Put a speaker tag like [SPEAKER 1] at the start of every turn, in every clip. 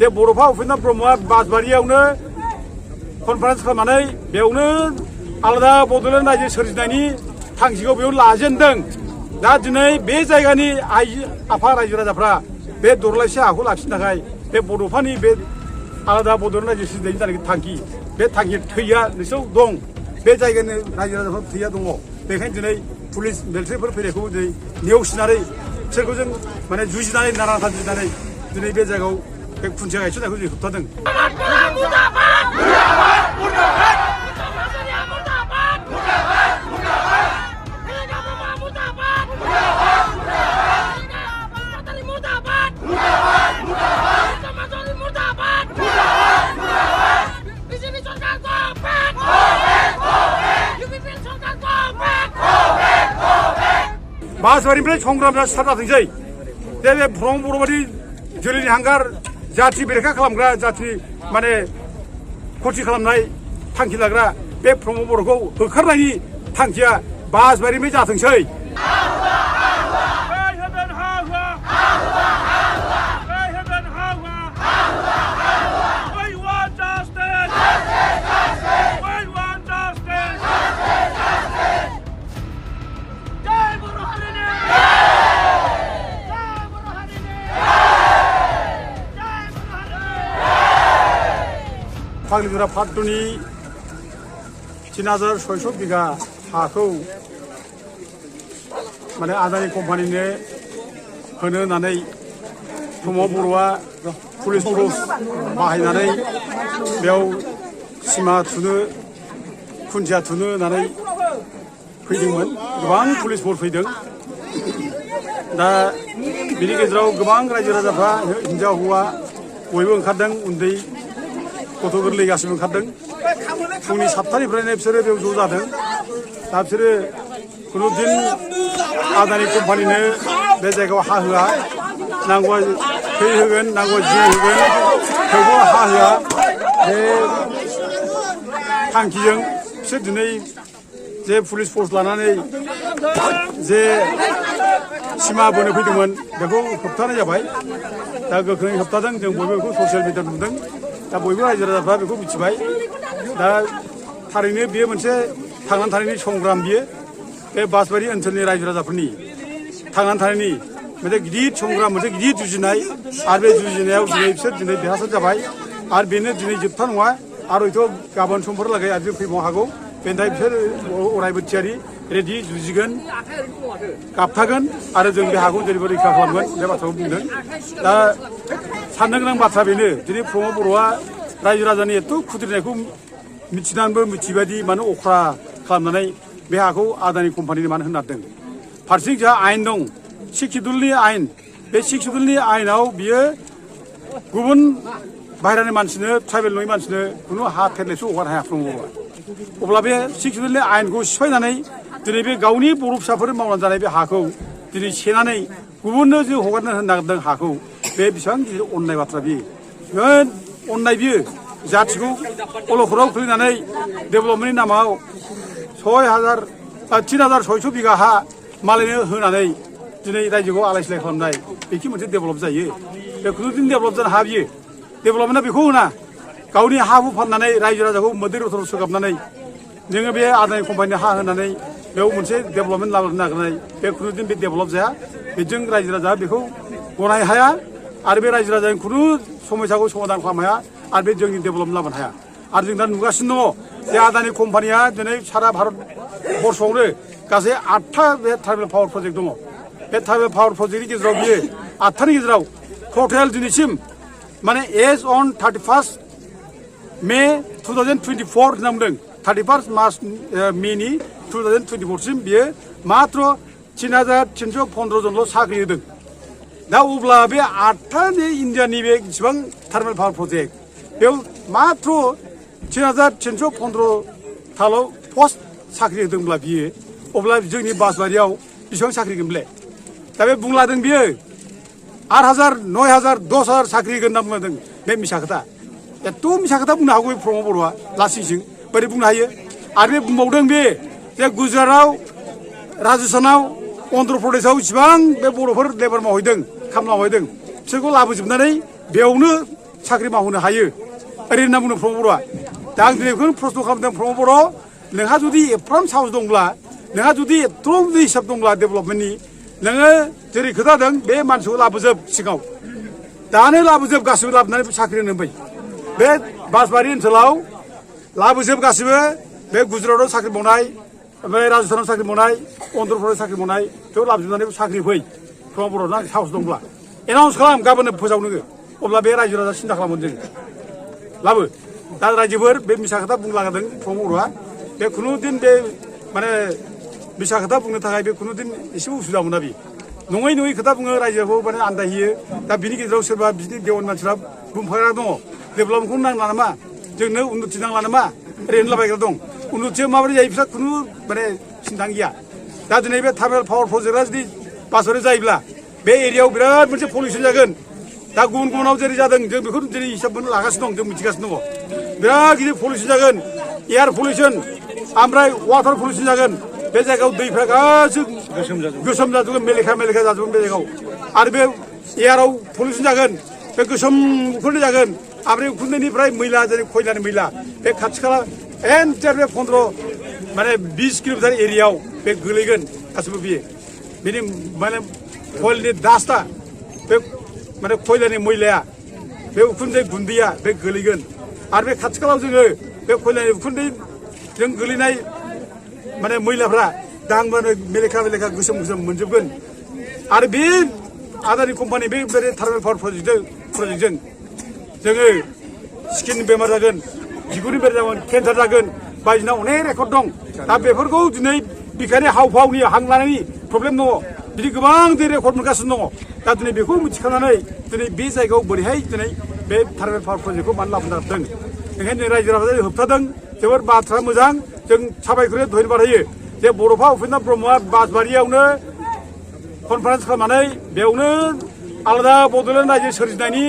[SPEAKER 1] बे बड'फा उपेन्द्र ब्रह्मआ बासबारियावनो कनफारेन्स खालामनानै बेयावनो आलादा बड'लेण्ड रायजो सोरजिनायनि थांखिखौ बेयाव लाजेनदों। दा दिनै बे जायगानि आफा रायजो राजाफ्रा बे दरलायसे हाखौ लाखिनो थाखाय बे बड'फानि बे आलादा बड'लेण्ड रायजो सोरजिनायनि जानाखि थांखि बे थांखि थैया नोंसोर दं। बे जायगानि रायजो राजाफोर थैया दङ। बेखायनो दिनै पुलिस मिलिटारिफोर फैनायखौ दिनै नेवसिनानै बिसोरखौ जों माने जुजिनानै नारा नाथा जुजिनानै दिनै बे जायगायाव बे खुन्थिया गायसननायखौ जों होबथादों। बासबारिनिफ्राय संग्रामआ स्टार्ट जाथोंसै। बे ब्रह्म बर'बादि जोलैनि हांगार जाथि बेरेखा खालामग्रा जाथि माने खथि खालामनाय थांखि लाग्रा बे ब्रह्म बर'खौ होखारनायनि थांखिया बासबारिनिफ्राय जाथोंसै। फाग्लिजरा पार्ट 2 नि 3600 बिघा हाखौ माने आदानि कम्पानिनो होनो होननानै प्रमद बर'आ पुलिस फर्स बाहायनानै बेयाव सिमा थुनो खुन्थिया थुनो होननानै फैदोंमोन। गोबां पुलिस फर्स फैदों। दा बिनि गेजेराव गोबां रायजो राजाफ्रा हिन्जाव हौवा बयबो ओंखारदों। उन्दै गथ' गोरलै गासिबो ओंखारदों। फुंनि 7टानिफ्रायनो बिसोरो बेयाव ज' जादों। दा बिसोरो खुनु दिन आदानि कम्पानिनो बे जायगायाव हा होआ। नांगौबा थै होगोन, नांगौबा जिउ होगोन, थेवबो हा होआ। बे थांखिजों बिसोर दिनै जे पुलिस फर्स लानानै जे सिमा बोनो फैदोंमोन बेखौ होबथानाय जाबाय। दा गोख्रोङै होबथादों। जों बयबो बेखौ ससियेल मिडियायाव नुदों। दा बयबो रायजो राजाफ्रा बेखौ मिथिबाय। दा थारैनो बेयो मोनसे थांनानै थानायनि संग्राम। बियो बे बासबारि ओनसोलनि रायजो राजाफोरनि थांनानै थानायनि मोनसे गिदिर संग्राम, मोनसे गिदिर जुजिनाय। आरो बे जुजिनायाव दिनै बिसोर दिनै देरहासार जाबाय। आरो बेनो दिनै जोबथा नङा। आरो हयथ' गाबोन समफोरलागै आरो फैबावनो हागौ। बेनि थाखाय बिसोर अरायबो थियारि रेडि जुजिगोन, गाबथागोन। आरो जों बे हाखौ जेरैबो रैखा खालामगोन बे बाथ्राखौ बुंदों। दा साननो गोनां बाथ्रा बेनो दिनै प्रमद बर'आ रायजो राजानि एथ' खुद्रिनायखौ मिथिनानैबो मिथिबायदि मानो अख्रा खालामनानै बे हाखौ आदानि कम्पानिनो मानो होननादों। फारसेथिं जोंहा आयेन दं, 6 सिडुलनि आयेन। बे 6 सिडुलनि आयेनाव बियो गुबुन बाहेरानि मानसिनो, ट्राइबेल नङि मानसिनो खुनु हा थेरलेसो हगारनो हाया प्रमद बर'आ। अब्ला बे 6 सिडुलनि आयेनखौ सिफायनानै दिनै बे गावनि बर' फिसाफोर मावनानै जानाय बे हाखौ दिनै सेनानै गुबुननो जे हगारनो होनो नागिरदों हाखौ, बे बेसेबां गिदिर अननाय बाथ्रा बियो। बिराद अननाय बियो। जाथिखौ अलखदाव खोलैनानै डेभेलपमेन्टनि नामाव 3600 बिघा हा मालायनो होनानै दिनै रायजोखौ आलाय सिलाय खालामनाय, बेखि मोनसे डेभेलप जायो। बे खुनुदिन डेभेलप जानो हा बियो। डेभेलपमेन्टआ बेखौ होना गावनि हा हु फाननानै रायजो राजाखौ मोदै रथर सोगाबनानै जोङो बे आदानि कम्पानिनो हा होनानै बेयाव मोनसे डेभेलपमेन्ट लाबोनो नागिरनाय, बे खुनुदिन बे डेभेलप जाया। बेजों रायजो राजा बेखौ गनाय हाया। आरो बे रायजो राजानि खुनु समस्याखौ समाधान खालामनो हाया। आरो बे जोंनि डेभेलपमेन्ट लाबोनो हाया। आरो जों दा नुगासिनो दङ जे आदानि कम्पानिया दिनै सारा भारत बर्षआवनो गासै 8था बे ट्राइबेल पावार प्रजेक्ट दङ। बे ट्राइबेल पावार प्रजेक्टनि गेजेराव बियो 8थानि गेजेराव टटेल दिनैसिम माने एज अन 31 मे 2024 होनना बुंदों। 31 मार्च मेनि 2024सिम बियो मात्र 3315 जनल' साख्रि होदों। दा अब्ला बे 8था इन्डियानि बे जेसेबां थार्मेल पावार प्रजेक्ट बेयाव मात्र 3315थाल' पस्ट साख्रि होदोंब्ला बियो अब्ला जोंनि बासबारियाव बेसेबां साख्रि होगोन बेलाय? दा बे बुंलादों बियो 8000, 9000, 10000 साख्रि होगोन होनना बुंलादों। बे मिसा खोथा। एथ' मिसा खोथा बुंनो हागौ प्रमद बर'आ लासिंसिं बोरै बुंनो हायो? आरो बे बुंबावदों बे जे गुजरातआव, राजस्थानाव, अन्ध्र प्रदेशआव जेसेबां बे बर'फोर लेबार मावहैदों, खामला मावहैदों, बिसोरखौ लाबोजोबनानै बेयावनो साख्रि मावहोनो हायो ओरै होनना बुंदों प्रमद बर'आ दा आं दिनै बेखौनो प्रस्न' खालामदों प्रमद बर' नोंहा जुदि एफाराब साहस दंब्ला नोंहा जुदि एथ'बां जुदि हिसाब दंब्ला डेभेलपमेन्टनि नोङो जेरै खोथादों बे मानसिखौ लाबोजोब सिगाङाव दानो लाबोजोब गासिबो लाबोनानै साख्रि होनो बै बे बासबारि ओनसोलाव लाबोजोब गासिबो बे गुजरातआव साख्रि मावनाय ओमफ्राय राजस्थानाव साख्रि मावनाय अन्ध्र प्रदेश साख्रि मावनाय बेयाव लाबोजोबनानै साख्रि फै प्रमद बर'ना साहस दंब्ला एनाउन्स खालाम गाबोननो फोसाव नोङो अब्ला बे रायजो राजा सिन्था खालामगोन जोङो लाबो दा रायजोफोर बे मिसा खोथा बुंलांदों प्रमद बर'आ बे खुनुदिन बे माने मिसा खोथा बुंनो थाखाय बे खुनुदिन एसेबो उसुबिदा मोना बि नङै नङै खोथा बुङो रायजोखौ माने आन्दायहैयो दा बिनि गेजेराव सोरबा बिदिनो देवान मानसिफ्रा बुंफाग्रा दङ डेभेलपमेन्टखौ नांला नामा जोंनो उन्नति नांला नामा ओरै होनलाबायग्रा दं उन्नतिया माबोरै जायो बिस्रा खुनु माने सिन्था गैया दा दिनै बे थार्मेल पावार प्रजेक्टआ जुदि बासबारि जायोब्ला बे एरियायाव बिराद मोनसे पलिउसन जागोन दा गुबुन गुबुनाव जेरै जादों जों बेखौ दिनै हिसाब मोननो लागासिनो दं जों मिथिगासिनो दङ बिराद गिदिर पलिउसन जागोन एयार पलिउसन ओमफ्राय वाटार पलिउसन जागोन बे जायगायाव दैफ्रा गासिबो गोसोम जाजोबगोन मेलेखा जाजोबगोन बे जायगायाव आरो बे एयाराव पलिउसन जागोन बे गोसोम उखुन्दै जागोन ओमफ्राय उखुन्दैनिफ्राय मैला जेरै खयलानि मैला बे खाथि खाला एन्टार बे 15 माने 20 किल'मिटार एरियायाव बे गोलैगोन गासिबो बियो बेनि माने खयलानि दास्टआ बे माने खयलानि मैलाया बे उखुन्दै गुन्दैया बे गोलैगोन आरो बे खाथि खालाव जोङो बे खयलानि उखुन्दै जों गोलैनाय माने मैलाफ्रा दांबानो मेलेखा गोसोम मोनजोबगोन आरो बे आदानि कम्पानि बे थार्मेल पावार प्रजेक्टजों जोङो स्किन बेमार जागोन बिगुरनि बेमार जागोन केन्सार जागोन बायदिसिना अनेक रेकर्ड दं दा बेफोरखौ दिनै बिखानि हाव-फावनि हां लानायनि प्रब्लेम दङ बिदि गोबां दिनै रेकर्ड मोनगासिनो दङ दा दिनै बेखौ मिथिखांनानै दिनै बे जायगायाव बोरैहाय दिनै बे थार्मेल पावार प्रजेक्टखौ मानो लाबोनो नागिरदों ओंखायनो जों रायजो राजाखौ होबथादों जोबोर बाथ्रा मोजां जों साबायखर धन्यबाद होयो जे बड'फा उपेन्द्र ब्रह्मआ बासबारियावनो कनफारेन्स खालामनानै बेयावनो आलादा बड'लेण्ड रायजो सोरजिनायनि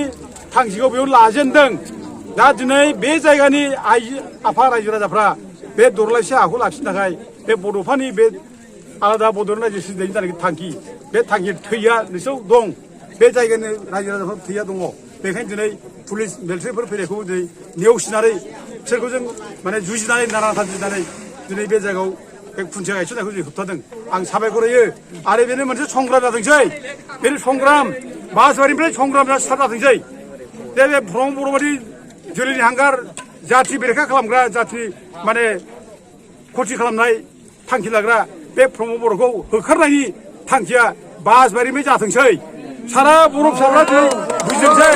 [SPEAKER 1] थांखिखौ बेयाव लाजेनदों दा दिनै बे जायगानि आफा रायजो राजाफ्रा बे दरलायसे हाखौ लाखिनो थाखाय बे बड'फानि बे आलादा बड'लेण्ड रायजो सोरजिनायनि जानाखि थांखि बे थांखि थैया नोंसोर दं बे जायगानि रायजो राजाफोर थैया दङ बेखायनो दिनै पुलिस मिलिटारिफोर फैनायखौ दिनै नेवसिनानै बिसोरखौ जों माने जुजिनानै नारा जुजिनानै दिनै बे जायगायाव बे खुन्थिया गायसननायखौ जों होबथादों आं साबायखर होयो आरो बेनो मोनसे संग्राम जाथोंसै बे संग्राम बासबारिनिफ्राय संग्राम स्टार्ट जाथोंसै बे प्रमद बर' बायदि जोलैनि हांगार जाथि बेरेखा खालामग्रा जाथि माने खथि खालामनाय थांखि लाग्रा बे प्रमद बर'खौ होखारनायनि थांखिया बासबारिनिफ्राय जाथोंसै सारा बर' फिसाफ्रा दिनै बुजिथोंसै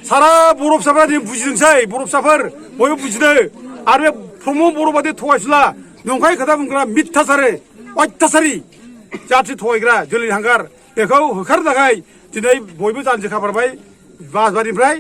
[SPEAKER 1] सारा बर' फिसाफ्रा दिनै बुजिदोंसै बर' फिसाफोर बयबो बुजिदों आरो बे प्रमद बर' बादि थगायसुला नंखाय खोथा बुंग्रा मिथ्याचारि अयथासारि जाथि थगायग्रा जोलैनि हांगार बेखौ होखारनो थाखाय दिनै बयबो जानजि खाफ्राबाय बासबारिनिफ्राय